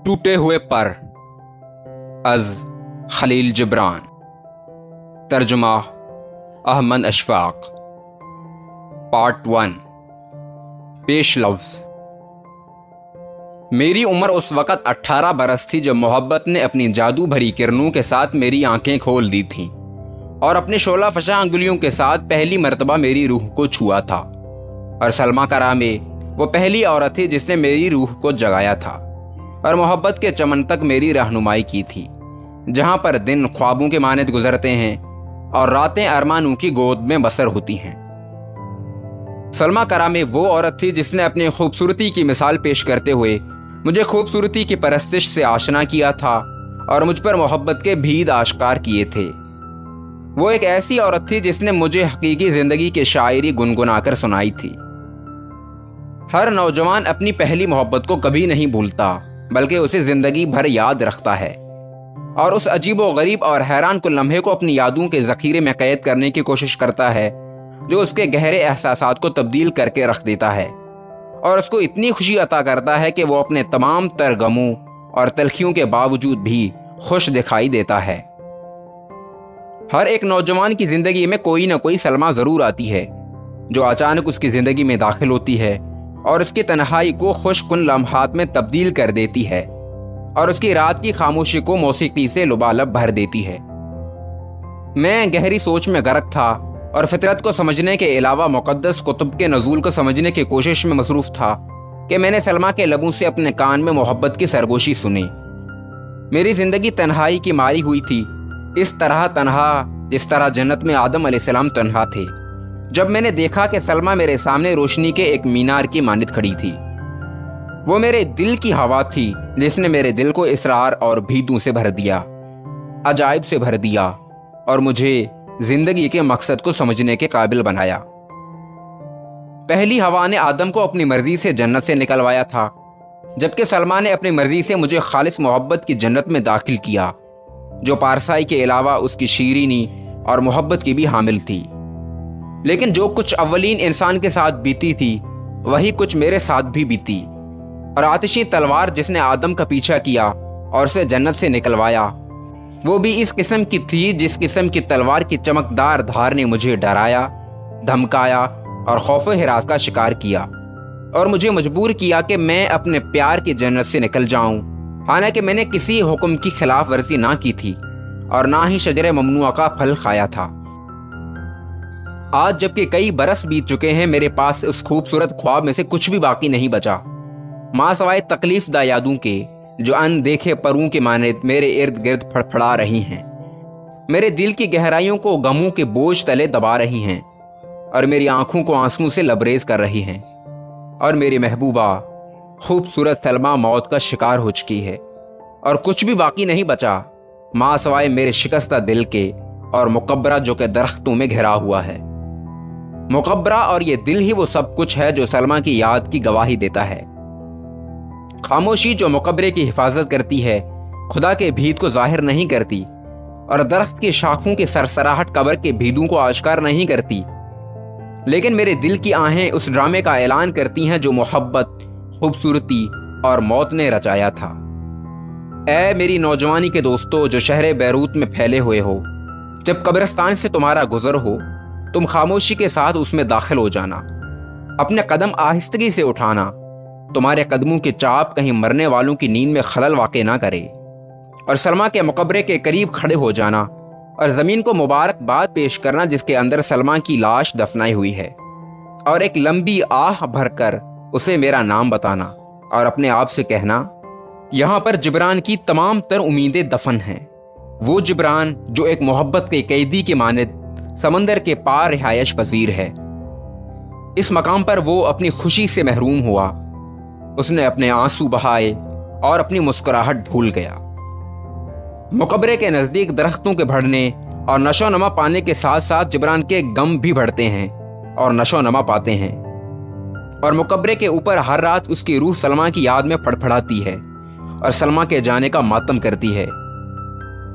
टूटे हुए पर अज़ खलील जिब्रान। तर्जुमा अहमद अशफाक। पार्ट 1। पेश लफ्ज़। मेरी उम्र उस वक़्त 18 बरस थी जब मोहब्बत ने अपनी जादू भरी किरणों के साथ मेरी आंखें खोल दी थीं और अपने शोला फशा अंगुलियों के साथ पहली मर्तबा मेरी रूह को छुआ था। और सलमा करामे वो पहली औरत थी जिसने मेरी रूह को जगाया था और मोहब्बत के चमन तक मेरी रहनुमाई की थी, जहाँ पर दिन ख्वाबों के मानद गुजरते हैं और रातें अरमानों की गोद में बसर होती हैं। सलमा करामे वो औरत थी जिसने अपनी खूबसूरती की मिसाल पेश करते हुए मुझे खूबसूरती की परस्तिश से आशना किया था और मुझ पर मोहब्बत के भीद आश्कार किए थे। वो एक ऐसी औरत थी जिसने मुझे हकीकी ज़िंदगी की शायरी गुनगुनाकर सुनाई थी। हर नौजवान अपनी पहली मोहब्बत को कभी नहीं भूलता, बल्कि उसे ज़िंदगी भर याद रखता है और उस अजीबो गरीब और हैरान कुन लम्हे को अपनी यादों के ज़ख़ीरे में कैद करने की कोशिश करता है, जो उसके गहरे एहसासात को तब्दील करके रख देता है और उसको इतनी खुशी अता करता है कि वो अपने तमाम तर गमों और तलखियों के बावजूद भी खुश दिखाई देता है। हर एक नौजवान की ज़िंदगी में कोई ना कोई सलमा ज़रूर आती है, जो अचानक उसकी ज़िंदगी में दाखिल होती है और उसकी तन्हाई को खुशकुन लम्हात में तब्दील कर देती है और उसकी रात की खामोशी को मौसीकी से लुबालब भर देती है। मैं गहरी सोच में गर्क था और फितरत को समझने के अलावा मुक़द्दस कुतुब के नज़ूल को समझने की कोशिश में मसरूफ़ था कि मैंने सलमा के लबों से अपने कान में मोहब्बत की सरगोशी सुनी। मेरी ज़िंदगी तन्हाई की मारी हुई थी, इस तरह तन्हा जिस तरह जन्नत में आदम अलैहिस्सलाम तन्हा थे। जब मैंने देखा कि सलमा मेरे सामने रोशनी के एक मीनार की मानद खड़ी थी, वो मेरे दिल की हवा थी जिसने मेरे दिल को इसरार और भीदों से भर दिया, अजायब से भर दिया और मुझे जिंदगी के मकसद को समझने के काबिल बनाया। पहली हवा ने आदम को अपनी मर्जी से जन्नत से निकलवाया था, जबकि सलमा ने अपनी मर्जी से मुझे खालिस मोहब्बत की जन्नत में दाखिल किया, जो पारसाई के अलावा उसकी शीरीनी और मोहब्बत की भी हामिल थी। लेकिन जो कुछ अव्वलीन इंसान के साथ बीती थी, वही कुछ मेरे साथ भी बीती और आतिशी तलवार जिसने आदम का पीछा किया और उसे जन्नत से निकलवाया, वो भी इस किस्म की थी जिस किस्म की तलवार की चमकदार धार ने मुझे डराया, धमकाया और खौफ हिरास का शिकार किया और मुझे मजबूर किया कि मैं अपने प्यार की जन्नत से निकल जाऊं, हालांकि मैंने किसी हुक्म की खिलाफ वर्जी ना की थी और ना ही शजरे ममनुआ का फल खाया था। आज जबकि कई बरस बीत चुके हैं, मेरे पास उस खूबसूरत ख्वाब में से कुछ भी बाकी नहीं बचा, माँ सवाए तकलीफ दा यादों के, जो अनदेखे परों के मानद मेरे इर्द गिर्द फड़फड़ा रही हैं, मेरे दिल की गहराइयों को गमों के बोझ तले दबा रही हैं और मेरी आंखों को आंसुओं से लबरेज कर रही हैं। और मेरी महबूबा खूबसूरत सलमा मौत का शिकार हो चुकी है और कुछ भी बाकी नहीं बचा, माँ सवाए मेरे शिकस्ता दिल के और मुकब्बरा जो के दरख्तों में घिरा हुआ है। मुकब्बरा और ये दिल ही वो सब कुछ है जो सलमा की याद की गवाही देता है। खामोशी जो मुकब्बरे की हिफाजत करती है, खुदा के भीद को जाहिर नहीं करती और दरख्त की शाखों की सरसराहट कब्र के भीदों को आश्कार नहीं करती, लेकिन मेरे दिल की आहें उस ड्रामे का ऐलान करती हैं जो मोहब्बत, खूबसूरती और मौत ने रचाया था। ऐ मेरी नौजवानी के दोस्तों जो शहर बैरूत में फैले हुए हो, जब कब्रिस्तान से तुम्हारा गुजर हो, तुम खामोशी के साथ उसमें दाखिल हो जाना, अपने कदम आहिस्तगी से उठाना, तुम्हारे कदमों की चाप कहीं मरने वालों की नींद में खलल वाक़े ना करे, और सलमा के मकबरे के करीब खड़े हो जाना और ज़मीन को मुबारकबाद पेश करना जिसके अंदर सलमा की लाश दफनाई हुई है, और एक लंबी आह भरकर उसे मेरा नाम बताना और अपने आप से कहना, यहाँ पर जिब्रान की तमाम तर उम्मीदें दफन हैं। वो जिब्रान जो एक मोहब्बत के कैदी के मानद समंदर के पार रिहायश पजीर है। इस मकाम पर वो अपनी खुशी से महरूम हुआ, उसने अपने आंसू बहाए और अपनी मुस्कुराहट भूल गया। मुकबरे के नज़दीक दरख्तों के बढ़ने और नशो नमा पाने के साथ साथ जिब्रान के गम भी बढ़ते हैं और नशो नमा पाते हैं, और मुकबरे के ऊपर हर रात उसकी रूह सलमा की याद में फड़फड़ाती है और सलमा के जाने का मातम करती है।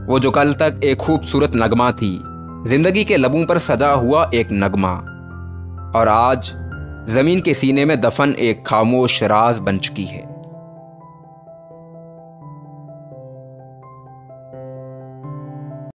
वो जो कल तक एक खूबसूरत नगमा थी, जिंदगी के लबों पर सजा हुआ एक नगमा, और आज जमीन के सीने में दफन एक खामोश राज बन चुकी है।